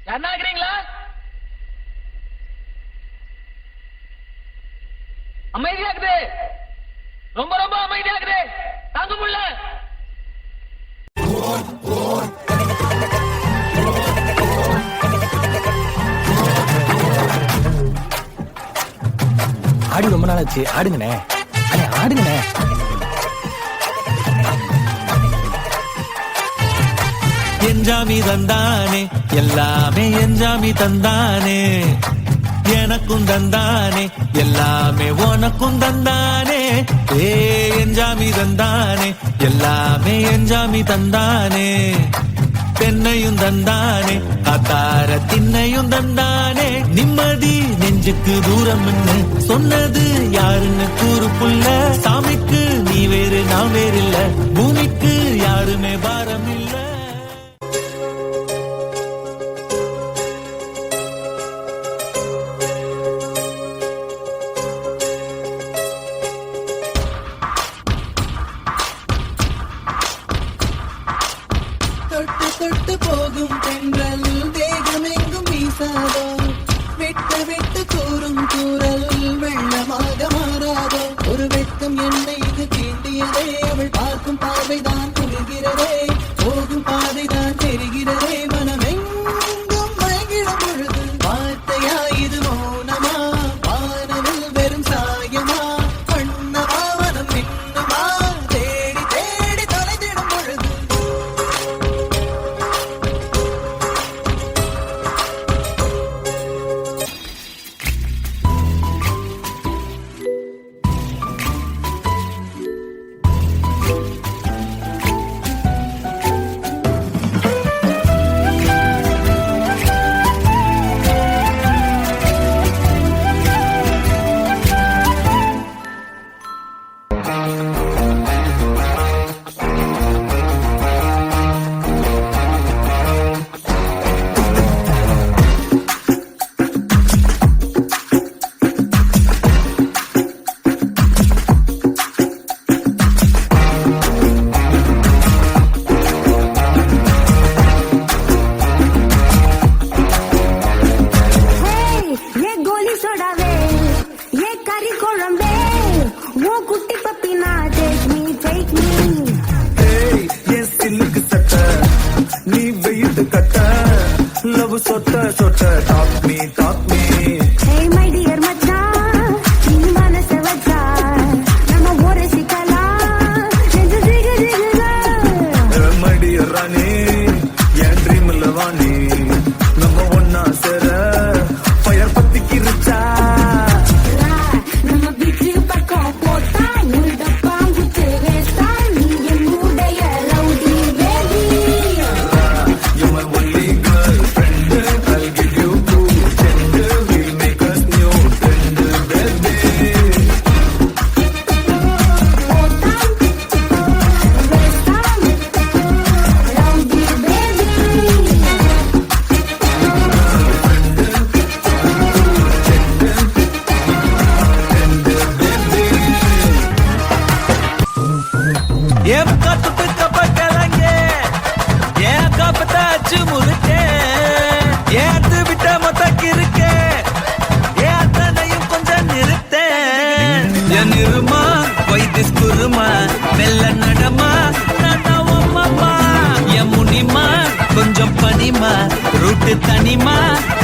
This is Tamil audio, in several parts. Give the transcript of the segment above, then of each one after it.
யாருனாகிறீங்களா? அமைதியாகுது, ரொம்ப ரொம்ப அமைதியாகுது, தாங்க முடியல. ஆடி ரொம்ப நாள் ஆச்சு, ஆடுங்கண்ணே. ஆடுங்கண்ணே. என்ஜாமி தந்தானே, எல்லாமே என்ஜாமி தந்தானே, எனக்கும் தந்தானே, எல்லாமே உனக்கும் தந்தானே. ஏ என்ஜாமி தந்தானே, எல்லாமே என்ஜாமி தந்தானே, தென்னையும் தந்தானே, காத்தார திண்ணையும் தந்தானே. நிம்மதி நெஞ்சுக்கு தூரம் சொன்னது யாருன்னு கூறு புள்ள. சாமிக்கு நீ வேறு நான் வேறில்ல, பூமிக்கு யாருமே பாரம் இல்ல. தொட்டு போகும் தென்றல் தேகமெங்கும் வீசாதோ, விட்டு விட்டு கூறும் கூறல் வெள்ளமாக மாறாதோ. ஒரு வெட்கம் என்னை இது தீண்டியதே, அவள் பார்க்கும் பார்வைதான் புரிகிறதே, போகும் பாதைதான் தெரிகிறதே. மனமெங்கும் மயங்கிடும் பொழுது வார்த்தையா இது மௌனமா, வானவில் வெறும் சாயமா, வண்ணமா மனம் மின்னுமா, தேடி தேடி தொலைந்திடும் பொழுது. சொட்ட சொட்ட talk me talk me. Hey my dear மச்சான், நீ மனச வச்சா நம்ம ஒரு சிக்கலாம் நெஞ்சு ஜிகு ஜிகுதா. Hey my dear ராணி, என் ட்ரீம்ல வாணி, நம்ம ஒன்னா சேர ஃபயர் பத்திக்கிருச்சா. நம்ம பீச்சு பக்கம் போட்டா உள்ள பாங்குத்து வேஸ்டா, நீ என்னுடைய rowdy baby. You're my only girlfriend, I'll give you 2 gender, we'll make us new friend, baby. போட்டா வேஸ்டா ரவுடி பேபி. ஏன் காத்துட்டு கப்பக்கலங்க, ஏன் காப்பத்தாச்சு முறுக்க, ஏத்து விட்ட மொத்தக்கு இருக்க, ஏன் அத்தனையும் கொஞ்சம் நிறுத்த. என் இருமா வைத்திஸ் குருமா, மெல்ல நடமா நடவம்மா, என் முனிமா கொஞ்சம் பனிமா, ரூட்டு தனிமா,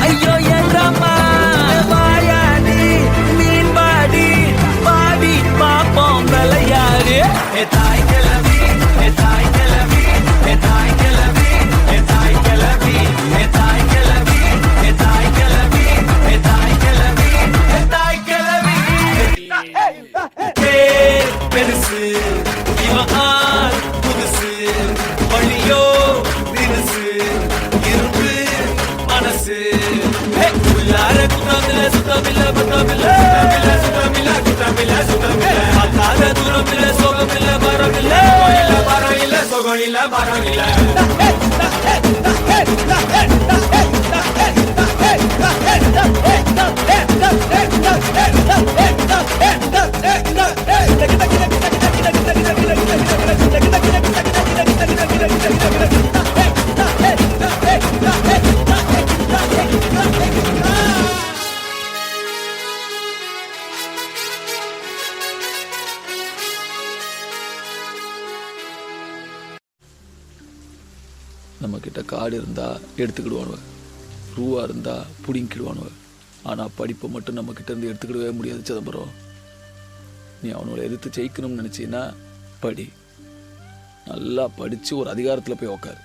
ஐயோ என்றமா. வாயாடி மீன் பாடி பாடி பாப்போம் விளையாடு. தாய் கிளவி, தாய் கிளவி, தாய் கிளவி, தாய் கிளவி, தாய் கிளவி, தாய் கிளவி, தாய் கிளவி, தாய் கிளவி. பெருசு இவன் ஆள் புதுசு, வழியோ தினுசு, இருப்பு மனசு. உள்ளார குத்தமில்ல சுத்தமில்ல பத்தமில்ல, சுத்தமில்ல குத்தமில்ல சுத்தமில்ல, பார்க்காத தூரம் இல்ல சோகம் இல்ல பரம் இல்ல, பரம் இல்ல சோகம் இல்ல பரம் இல்ல. நம்மக்கிட்ட காடு இருந்தால் எடுத்துக்கிடுவானுவ, ரூபா இருந்தால் பிடிங்கிடுவானுவ. ஆனால் படிப்பை மட்டும் நம்மக்கிட்ட இருந்து எடுத்துக்கிடவே முடியாது சிதம்பரம். நீ அவனோட எதிர்த்து ஜெயிக்கணும்னு நினச்சின்னா படி, நல்லா படித்து ஒரு அதிகாரத்தில் போய் உக்காரு.